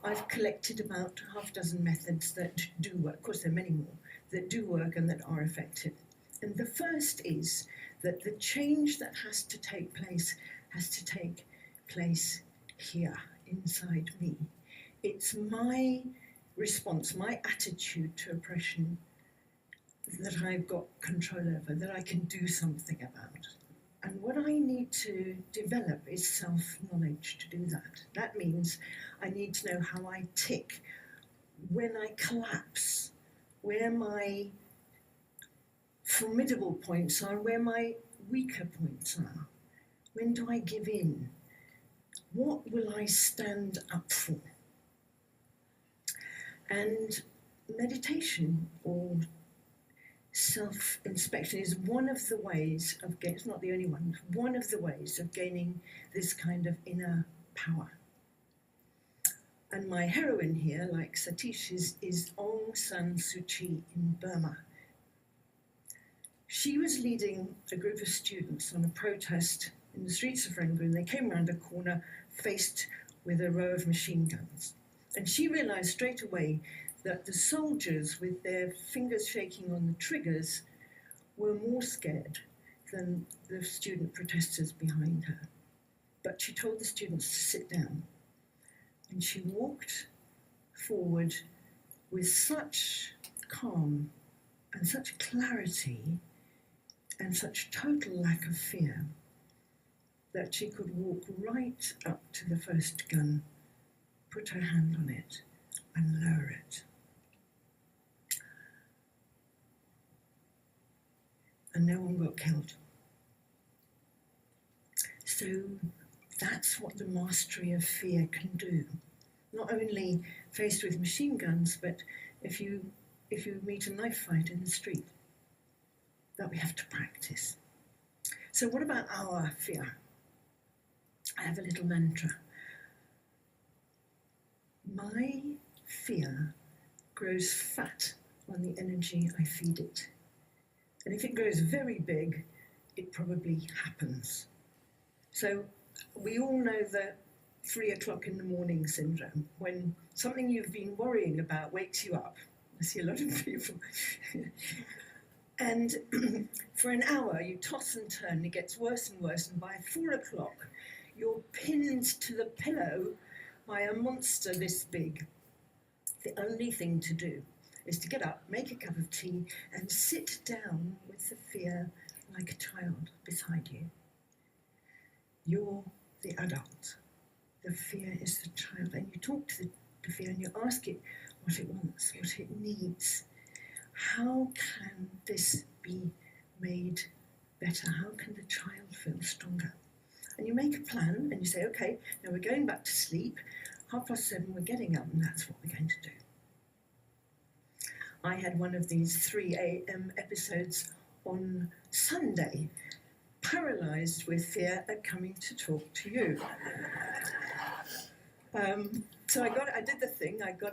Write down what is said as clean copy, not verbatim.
I've collected about half a dozen methods that do work. Of course, there are many more that do work and that are effective. And the first is that the change that has to take place here, inside me. It's my response, my attitude to oppression that I've got control over, that I can do something about. And what I need to develop is self-knowledge to do that. That means I need to know how I tick, when I collapse, where my formidable points are, where my weaker points are. When do I give in? What will I stand up for? And meditation or self-inspection is one of the ways of getting, it's not the only one of the ways of gaining this kind of inner power. And my heroine here, like Satish, is Aung San Suu Kyi in Burma. She was leading a group of students on a protest in the streets of Rangoon. They came around a corner faced with a row of machine guns. And she realized straight away that the soldiers, with their fingers shaking on the triggers, were more scared than the student protesters behind her. But she told the students to sit down. And she walked forward with such calm and such clarity and such total lack of fear that she could walk right up to the first gun, put her hand on it, and lower it. And no one got killed. So that's what the mastery of fear can do. Not only faced with machine guns, but if you meet a knife fight in the street, that we have to practice. So what about our fear? I have a little mantra. My fear grows fat on the energy I feed it. And if it grows very big, it probably happens. So we all know the 3 o'clock in the morning syndrome, when something you've been worrying about wakes you up. I see a lot of people. And for an hour, you toss and turn, it gets worse and worse, and by 4 o'clock, you're pinned to the pillow by a monster this big. The only thing to do is to get up, make a cup of tea, and sit down with the fear like a child beside you. You're the adult. The fear is the child. And you talk to the fear and you ask it what it wants, what it needs. How can this be made better? How can the child feel stronger? And you make a plan and you say, okay, now we're going back to sleep. 7:30, we're getting up, and that's what we're going to do. I had one of these 3 a.m. episodes on Sunday, paralysed with fear at coming to talk to you. So I did the thing, I got